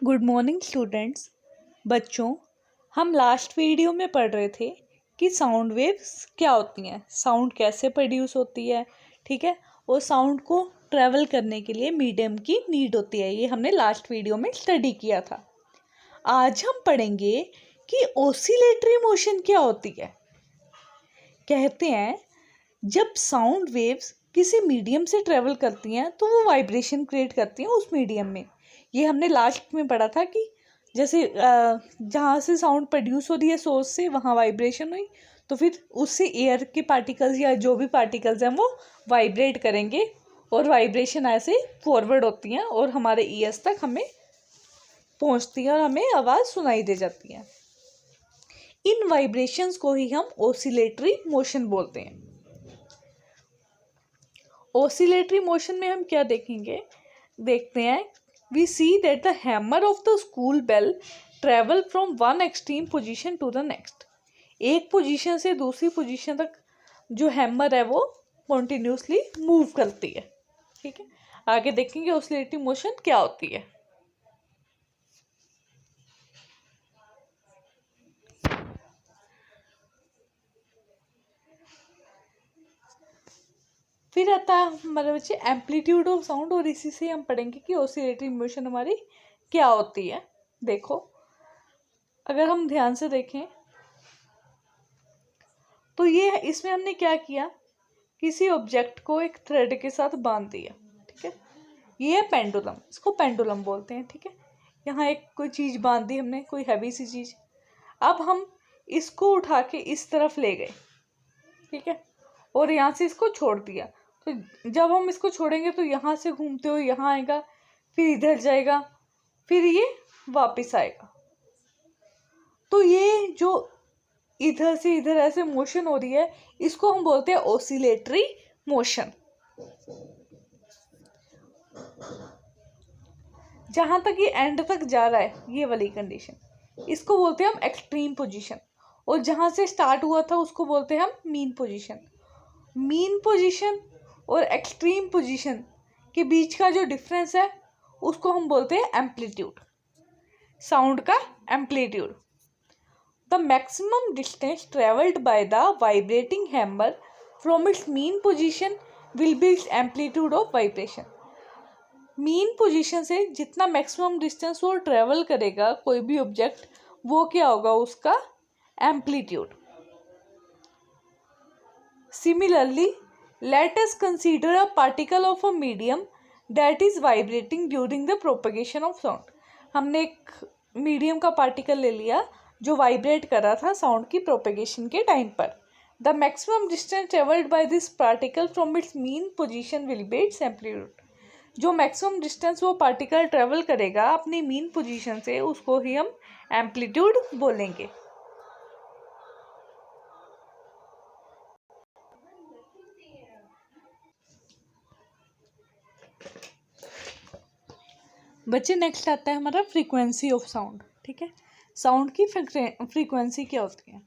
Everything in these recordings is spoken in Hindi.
Good morning students. बच्चों, हम लास्ट वीडियो में पढ़ रहे थे कि साउंड वेव्स क्या होती हैं, साउंड कैसे प्रोड्यूस होती है, ठीक है। और साउंड को ट्रैवल करने के लिए मीडियम की नीड होती है, ये हमने लास्ट वीडियो में स्टडी किया था। आज हम पढ़ेंगे कि ऑसिलेटरी मोशन क्या होती है। कहते हैं जब साउंड वेव्स किसी मीडियम से ट्रैवल करती हैं तो वो वाइब्रेशन क्रिएट करती हैं उस मीडियम में। ये हमने लास्ट में पढ़ा था कि जैसे जहाँ से साउंड प्रोड्यूस हो रही है सोर्स से, वहाँ वाइब्रेशन हुई तो फिर उससे एयर के पार्टिकल्स या जो भी पार्टिकल्स हैं वो वाइब्रेट करेंगे और वाइब्रेशन ऐसे फॉरवर्ड होती हैं और हमारे ईयर्स तक हमें पहुँचती है और हमें आवाज़ सुनाई दे जाती है। इन वाइब्रेशंस को ही हम ऑसिलेटरी मोशन बोलते हैं। ऑसिलेटरी मोशन में हम क्या देखते हैं we see that the hammer of the school bell travel from one extreme position to the next। एक पोजीशन से दूसरी पोजीशन तक जो हैमर है वो कॉन्टिन्यूसली मूव करती है, ठीक है। आगे देखेंगे ऑसिलेटरी मोशन क्या होती है। फिर आता है हमारे बच्चे एम्पलीट्यूड ऑफ साउंड, और इसी से हम पढ़ेंगे कि ऑसिलेटरी मोशन हमारी क्या होती है। देखो, अगर हम ध्यान से देखें तो ये इसमें हमने क्या किया, किसी ऑब्जेक्ट को एक थ्रेड के साथ बांध दिया, ठीक है। ये है पेंडुलम, इसको पेंडुलम बोलते हैं, ठीक है। यहाँ एक कोई चीज़ बांध दी हमने, कोई हैवी सी चीज़। अब हम इसको उठा के इस तरफ ले गए, ठीक है, और यहाँ से इसको छोड़ दिया। तो जब हम इसको छोड़ेंगे तो यहाँ से घूमते हुए यहाँ आएगा, फिर इधर जाएगा, फिर ये वापस आएगा। तो ये जो इधर से इधर ऐसे मोशन हो रही है, इसको हम बोलते हैं ऑसिलेटरी मोशन। जहां तक ये एंड तक जा रहा है, ये वाली कंडीशन, इसको बोलते हैं हम एक्सट्रीम पोजीशन, और जहां से स्टार्ट हुआ था उसको बोलते हैं हम मीन पोजीशन। मीन पोजीशन और एक्सट्रीम पोजीशन के बीच का जो डिफरेंस है उसको हम बोलते हैं एम्पलीट्यूड, साउंड का amplitude. The maximum distance traveled by the vibrating hammer from its mean position will be its amplitude of vibration। Mean position से जितना मैक्सिमम डिस्टेंस वो ट्रेवल करेगा कोई भी ऑब्जेक्ट, वो क्या होगा, उसका amplitude. Similarly, let us consider a particle of a medium that is vibrating during the propagation of sound। हमने एक मीडियम का पार्टिकल ले लिया जो वाइब्रेट कर रहा था साउंड की प्रोपेगेशन के टाइम पर। The maximum distance travelled by this particle from its mean position will be it's amplitude. जो मैक्सिमम डिस्टेंस वो पार्टिकल ट्रेवल करेगा अपनी मीन पोजीशन से, उसको ही हम एम्पलीट्यूड बोलेंगे। बच्चे, नेक्स्ट आता है हमारा फ्रीक्वेंसी ऑफ साउंड, ठीक है। साउंड की फ्रीक्वेंसी क्या होती है।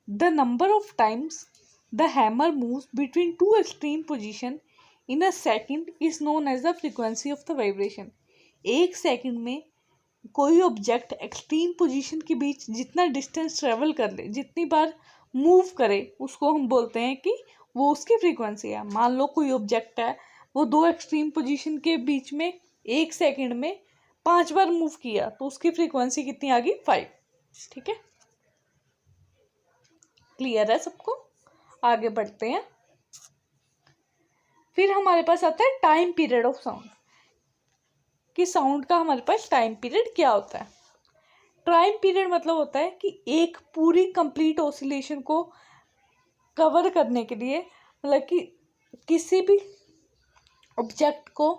The number of times the hammer moves between two extreme position in a second is known as the frequency of the vibration. एक सेकंड में कोई ऑब्जेक्ट एक्सट्रीम पोजीशन के बीच जितना डिस्टेंस ट्रेवल कर ले, जितनी बार मूव करे, उसको हम बोलते हैं कि वो उसकी फ्रीक्वेंसी है। मान लो कोई ऑब्जेक्ट है, वो दो एक्सट्रीम पोजीशन के बीच में एक सेकंड में 5 बार मूव किया, तो उसकी फ्रीक्वेंसी कितनी आ गई, 5, ठीक है। क्लियर है सबको? आगे बढ़ते हैं। फिर हमारे पास आता है टाइम पीरियड ऑफ साउंड, कि साउंड का हमारे पास टाइम पीरियड क्या होता है। टाइम पीरियड मतलब होता है कि एक पूरी कंप्लीट ऑसिलेशन को कवर करने के लिए, मतलब कि किसी भी ऑब्जेक्ट को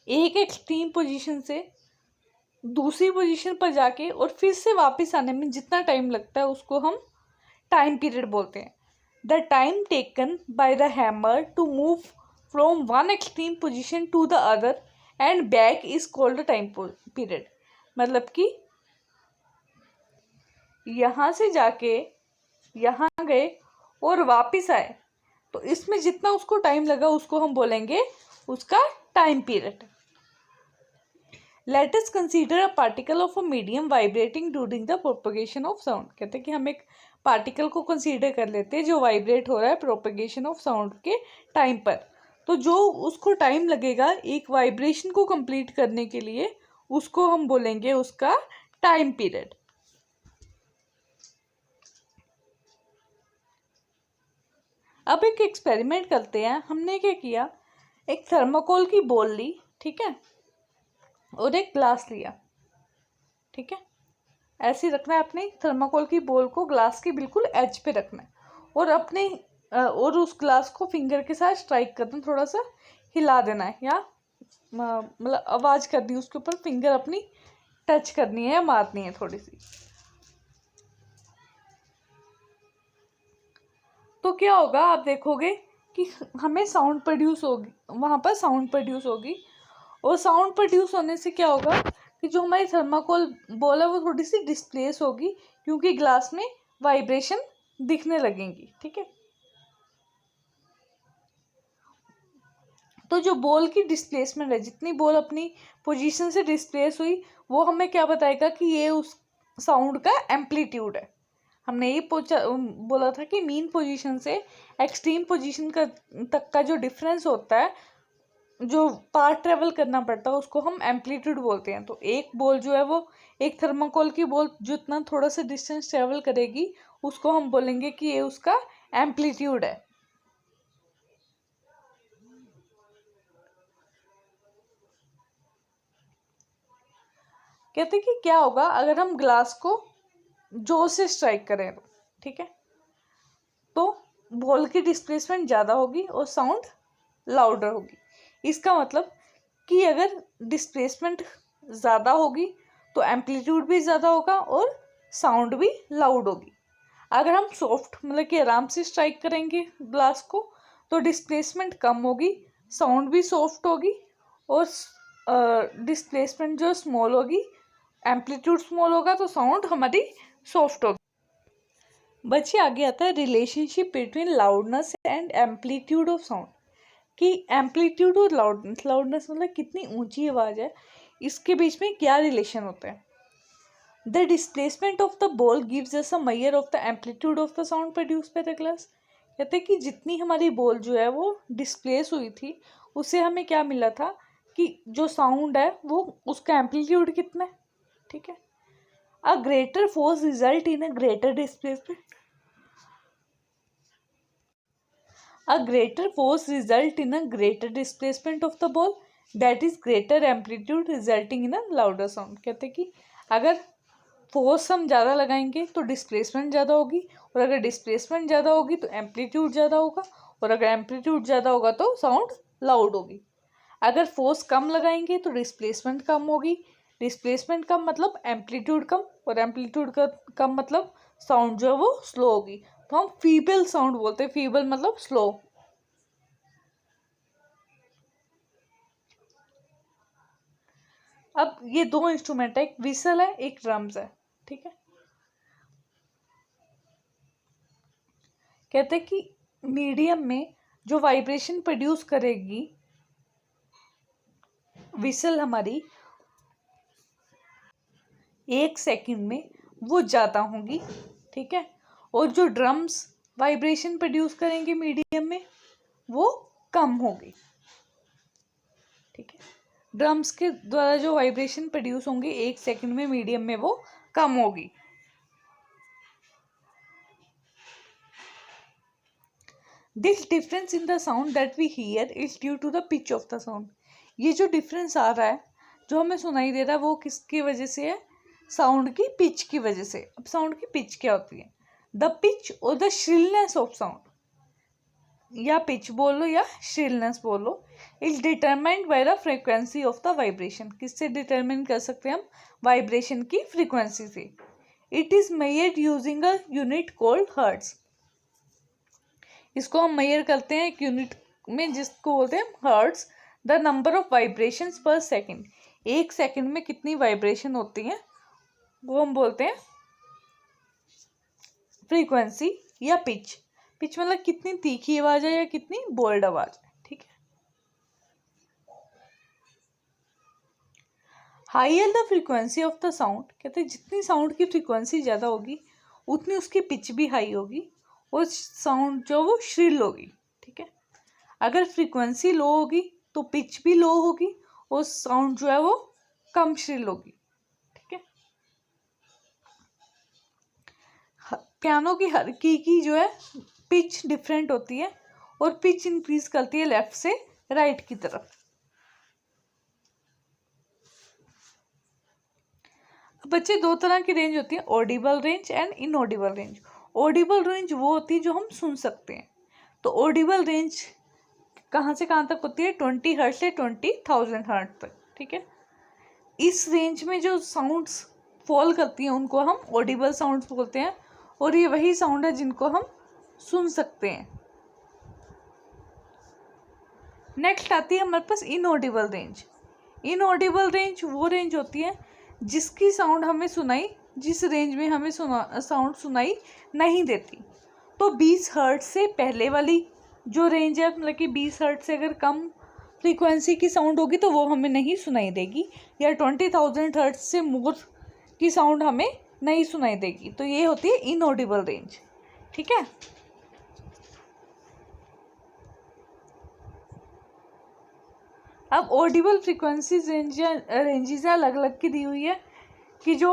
एक एक्सट्रीम पोजीशन से दूसरी पोजीशन पर जाके और फिर से वापस आने में जितना टाइम लगता है उसको हम टाइम पीरियड बोलते हैं। The time taken by the hammer to move from one extreme position to the other and back is called time period. मतलब कि यहाँ से जाके यहाँ गए और वापस आए, तो इसमें जितना उसको टाइम लगा उसको हम बोलेंगे उसका time period. Let us consider a particle of a medium vibrating during the propagation of sound. कहते हैं कि हम एक पार्टिकल को कंसीडर कर लेते हैं जो वाइब्रेट हो रहा है प्रोपगेशन ऑफ साउंड के टाइम पर। तो जो उसको टाइम लगेगा एक वाइब्रेशन को कंप्लीट करने के लिए, उसको हम बोलेंगे उसका टाइम पीरियड। अब एक एक्सपेरिमेंट करते हैं। हमने क्या किया, एक थर्माकोल की बॉल ली, ठीक है, और एक ग्लास लिया, ठीक है। ऐसे रखना है, अपने थर्माकोल की बॉल को ग्लास के बिल्कुल एज पे रखना है और और उस ग्लास को फिंगर के साथ स्ट्राइक करना, थोड़ा सा हिला देना है या मतलब आवाज़ करनी है, उसके ऊपर फिंगर अपनी टच करनी है या मारनी है थोड़ी सी। तो क्या होगा, आप देखोगे कि हमें साउंड प्रोड्यूस होगी, वहाँ पर साउंड प्रोड्यूस होगी। और साउंड प्रोड्यूस होने से क्या होगा कि जो हमारी थर्माकोल बॉल है वो थोड़ी सी डिस्प्लेस होगी, क्योंकि ग्लास में वाइब्रेशन दिखने लगेंगी, ठीक है। तो जो बॉल की डिस्प्लेसमेंट है, जितनी बॉल अपनी पोजीशन से डिस्प्लेस हुई, वो हमें क्या बताएगा कि ये उस साउंड का एम्पलीट्यूड है। हमने ये बोला था कि मीन पोजीशन से एक्सट्रीम पोजीशन का तक का जो डिफरेंस होता है, जो पार्ट ट्रेवल करना पड़ता है, उसको हम एम्पलीट्यूड बोलते हैं। तो एक बॉल जो है वो, एक थर्माकोल की बॉल जितना थोड़ा सा डिस्टेंस ट्रेवल करेगी, उसको हम बोलेंगे कि ये उसका एम्पलीट्यूड है। कहते कि क्या होगा अगर हम ग्लास को जोर से स्ट्राइक करें, तो ठीक है, तो बॉल की डिस्प्लेसमेंट ज़्यादा होगी और साउंड लाउडर होगी। इसका मतलब कि अगर डिस्प्लेसमेंट ज़्यादा होगी तो एम्पलीट्यूड भी ज़्यादा होगा और साउंड भी लाउड होगी। अगर हम सॉफ्ट मतलब कि आराम से स्ट्राइक करेंगे ग्लास को, तो डिस्प्लेसमेंट कम होगी, साउंड भी सॉफ्ट होगी और डिस्प्लेसमेंट जो स्मॉल होगी, एम्पलीट्यूड स्मॉल होगा तो साउंड हमारी सॉफ्ट होगी। बच्चे आगे आता है relationship between loudness and amplitude of sound. कि एम्पलीट्यूड और लाउडनेस, लाउडनेस मतलब कितनी ऊंची आवाज़ है, इसके बीच में क्या रिलेशन होता है। The displacement of the ball gives us a measure of the amplitude of the sound produce by the glass. कहते हैं कि जितनी हमारी बॉल जो है वो डिस्प्लेस हुई थी, उससे हमें क्या मिला था कि जो साउंड है वो उसका एम्पलीट्यूड कितना है, ठीक है। A greater force result in a greater displacement. A greater force result in a greater displacement of the ball, that is greater amplitude resulting in a louder sound। कहते हैं कि अगर फोर्स हम ज़्यादा लगाएंगे तो डिस्प्लेसमेंट ज़्यादा होगी, और अगर डिस्प्लेसमेंट ज़्यादा होगी तो एम्पलीट्यूड ज़्यादा होगा, और अगर एम्पलीट्यूड ज़्यादा होगा तो साउंड लाउड होगी। अगर फोर्स कम लगाएंगे तो डिस्प्लेसमेंट कम होगी, डिस्प्लेसमेंट कम मतलब एम्पलीट्यूड कम, और एम्पलीट्यूड का कम मतलब साउंड जो है वो स्लो होगी। तो हम फीबल साउंड बोलते हैं, फीबल मतलब स्लो। अब ये दो इंस्ट्रूमेंट है, एक विसल है एक ड्रम्स है, ठीक है। कहते हैं कि मीडियम में जो वाइब्रेशन प्रोड्यूस करेगी विसल हमारी, 1 सेकंड में वो ज़्यादा होंगी, ठीक है। और जो ड्रम्स वाइब्रेशन प्रोड्यूस करेंगे मीडियम में, वो कम होगी, ठीक है। ड्रम्स के द्वारा जो वाइब्रेशन प्रोड्यूस होंगे 1 सेकंड में मीडियम में, वो कम होगी। This difference in the sound that we hear is due to the pitch of the sound. ये जो डिफरेंस आ रहा है, जो हमें सुनाई दे रहा है, वो किसकी वजह से है, साउंड की पिच की वजह से। अब साउंड की पिच क्या होती है, द पिच और द श्रिलनेस ऑफ साउंड, या पिच बोलो या श्रिलनेस बोलो, is determined by the frequency of the vibration. किससे डिटरमाइन कर सकते हैं हम, वाइब्रेशन की फ्रीक्वेंसी से। It is measured using a unit called hertz. इसको हम मेजर करते हैं एक यूनिट में जिसको बोलते हैं hertz. The number of vibrations पर सेकंड, 1 सेकंड में कितनी वाइब्रेशन होती हैं वो हम बोलते हैं फ्रीक्वेंसी या पिच। पिच मतलब कितनी तीखी आवाज है या कितनी बोल्ड आवाज है, ठीक है। Higher the frequency of the sound, कहते हैं जितनी साउंड की फ्रीक्वेंसी ज़्यादा होगी उतनी उसकी पिच भी हाई होगी और साउंड जो वो श्रिल होगी, ठीक है। अगर फ्रीक्वेंसी लो होगी तो पिच भी लो होगी और साउंड जो है वो कम श्रिल होगी, ठीक है। पियानो की हर की जो है पिच डिफरेंट होती है और पिच इंक्रीज करती है लेफ्ट से राइट की तरफ। बच्चे दो तरह की रेंज होती है, Audible range and inaudible range. Audible range वो होती है जो हम सुन सकते हैं। तो ऑडिबल रेंज कहाँ से कहाँ तक होती है? 20 हर्ट्ज से 20,000 हर्ट्ज तक, ठीक है। इस रेंज में जो साउंड्स फॉल करती हैं उनको हम ऑडिबल साउंड्स बोलते हैं और ये वही साउंड है जिनको हम सुन सकते हैं। नेक्स्ट आती है हमारे पास इनऑडिबल रेंज। इनऑडिबल रेंज वो रेंज होती है जिसकी साउंड हमें जिस रेंज में हमें साउंड सुनाई नहीं देती। तो 20 हर्ट्ज से पहले वाली जो रेंज है, मतलब कि 20 हर्ट्ज से अगर कम फ्रीक्वेंसी की साउंड होगी तो वो हमें नहीं सुनाई देगी, या 20,000 हर्ट्ज से मोर की साउंड हमें नहीं सुनाई देगी। तो ये होती है इनऑडिबल रेंज, ठीक है। अब ऑडिबल फ्रीक्वेंसीज रेंजेस अलग अलग की दी हुई है कि जो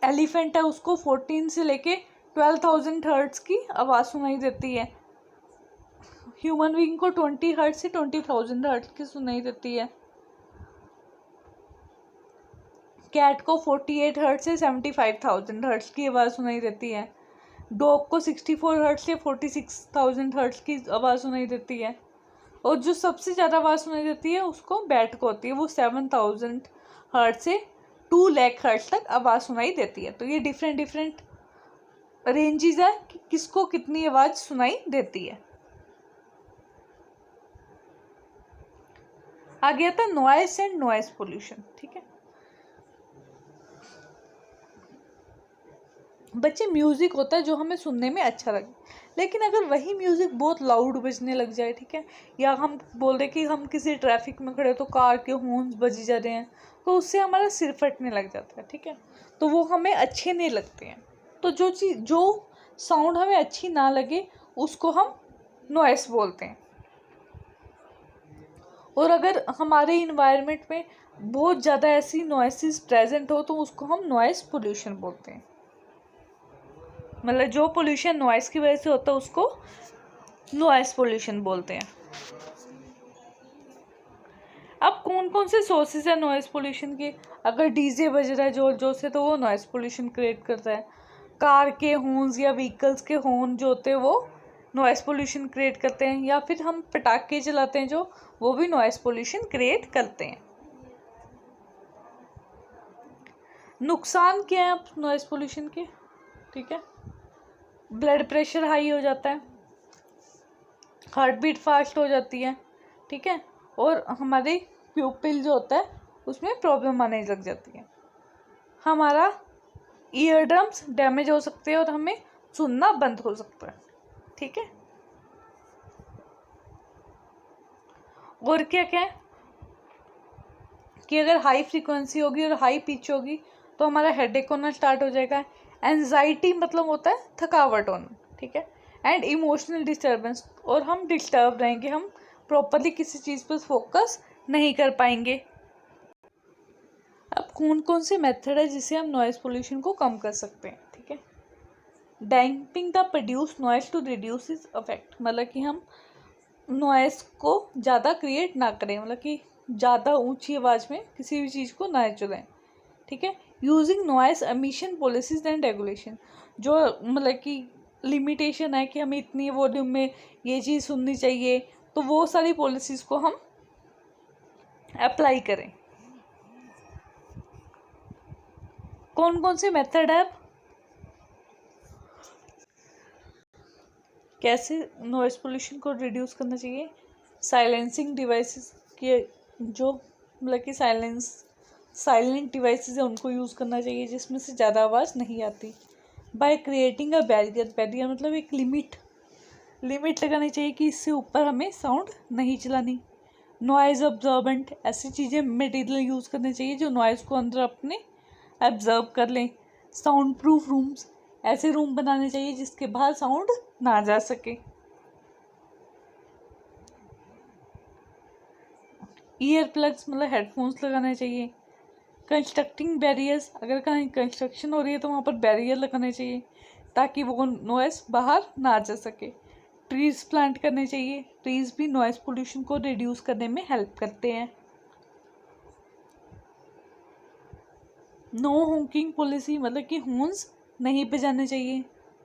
एलिफेंट है उसको 14 से लेके 12,000 हर्ट्ज की आवाज़ सुनाई देती है। ह्यूमन बीइंग को 20 हर्ट्ज से 20,000 हर्ट्ज की सुनाई देती है। कैट को 48 हर्ट्ज से 75,000 हर्ट्ज की आवाज़ सुनाई देती है। डॉग को 64 हर्ट्ज से 46,000 हर्ट्ज की आवाज़ सुनाई देती है। और जो सबसे ज़्यादा आवाज़ सुनाई देती है उसको बैट को होती है, वो 7,000 हर्ट्ज से 2 लाख हर्ट्ज तक आवाज़ सुनाई देती है। तो ये डिफरेंट डिफरेंट रेंजेस है कि किसको कितनी आवाज़ सुनाई देती है। आगे आता है नॉइस एंड नॉइस पोल्यूशन, ठीक है। बच्चे म्यूज़िक होता है जो हमें सुनने में अच्छा लगे, लेकिन अगर वही म्यूज़िक बहुत लाउड बजने लग जाए, ठीक है, या हम बोल रहे कि हम किसी ट्रैफिक में खड़े तो कार के हॉर्न्स बजी जा रहे हैं तो उससे हमारा सिर फटने लग जाता है, ठीक है। तो वो हमें अच्छे नहीं लगते हैं। तो जो साउंड हमें अच्छी ना लगे उसको हम नॉइस बोलते हैं। और अगर हमारे इन्वायरमेंट में बहुत ज़्यादा ऐसी नॉइसेस प्रेजेंट हो तो उसको हम नॉइस पोल्यूशन बोलते हैं। मतलब जो पोल्यूशन नॉइस की वजह से होता है उसको नॉइस पोल्यूशन बोलते हैं। अब कौन कौन से सोर्सेज है नॉइस पोल्यूशन के? अगर डीजे बज रहा है जोर जोर से तो वो नॉइस पोल्यूशन क्रिएट करता है। कार के हॉर्न्स या व्हीकल्स के हॉर्न जो होते हैं वो नॉइस पोल्यूशन क्रिएट करते हैं। या फिर हम पटाखे चलाते हैं जो, वो भी नॉइस पोल्यूशन क्रिएट करते हैं। नुकसान क्या है अब नॉइस पोल्यूशन के? ठीक है, ब्लड प्रेशर हाई हो जाता है, हार्ट बीट फास्ट हो जाती है, ठीक है, और हमारे प्यूपिल जो होता है उसमें प्रॉब्लम आने लग जाती है। हमारा ईयर ड्रम्स डैमेज हो सकते हैं और हमें सुनना बंद हो सकता है, ठीक है। और क्या क्या है कि अगर हाई फ्रीक्वेंसी होगी और हाई पिच होगी तो हमारा हेडेक होना स्टार्ट हो जाएगा। एंजाइटी मतलब होता है थकावट होना, ठीक है, एंड इमोशनल डिस्टर्बेंस, और हम डिस्टर्ब रहेंगे, हम प्रॉपरली किसी चीज़ पर फोकस नहीं कर पाएंगे। अब कौन कौन से मेथड है जिससे हम नॉइस पोल्यूशन को कम कर सकते हैं? ठीक है, damping the produce noise to reduce is affect, मतलब कि हम नॉइस को ज़्यादा क्रिएट ना करें, मतलब कि ज़्यादा ऊंची आवाज़ में किसी भी चीज़ को ना चलाएं, ठीक है। Using noise emission policies and regulation, जो मतलब कि लिमिटेशन है कि हमें इतनी वॉल्यूम में ये चीज़ सुननी चाहिए, तो वो सारी पॉलिसीज़ को हम अप्लाई करें। कौन कौन से मेथड है, कैसे नॉइस पोल्यूशन को रिड्यूस करना चाहिए? साइलेंसिंग डिवाइसेस के जो मतलब कि साइलेंट डिवाइसेस है उनको यूज़ करना चाहिए जिसमें से ज़्यादा आवाज़ नहीं आती। बाय क्रिएटिंग अ बैरियर मतलब एक लिमिट लगानी चाहिए कि इससे ऊपर हमें साउंड नहीं चलानी। नॉइज़ अब्जॉर्बेंट, ऐसी चीज़ें मटेरियल यूज़ करने चाहिए जो नॉइज़ को अंदर अपने एब्जर्व कर लें। साउंड प्रूफ रूम्स, ऐसे रूम बनाने चाहिए जिसके बाहर साउंड ना जा सके। ईयर प्लग्स मतलब हेडफोन्स लगाने चाहिए। कंस्ट्रक्टिंग बैरियर्स, अगर कहीं कंस्ट्रक्शन हो रही है तो वहाँ पर बैरियर लगाने चाहिए ताकि वो नॉइज़ बाहर ना जा सके। ट्रीज़ प्लांट करने चाहिए, ट्रीज़ भी नॉइज़ पोल्यूशन को रिड्यूस करने में हेल्प करते हैं। नो हॉकिंग पॉलिसी, मतलब कि हॉर्न्स नहीं बजाने चाहिए।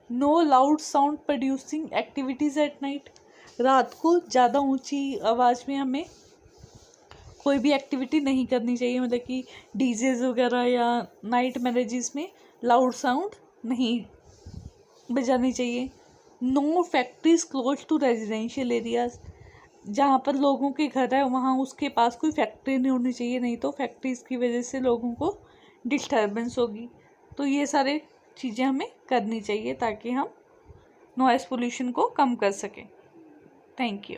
No loud sound producing activities at night, रात को ज़्यादा ऊंची आवाज़ में हमें कोई भी एक्टिविटी नहीं करनी चाहिए, मतलब कि डीजेज वगैरह या नाइट मैरेजेस में लाउड साउंड नहीं बजानी चाहिए। No factories close to residential areas, जहाँ पर लोगों के घर है वहाँ उसके पास कोई फैक्ट्री नहीं होनी चाहिए, नहीं तो फैक्ट्रीज़ की वजह से लोगों को डिस्टर्बेंस होगी। तो ये सारे चीज़ें हमें करनी चाहिए ताकि हम नॉइज़ पोल्यूशन को कम कर सकें। Thank you.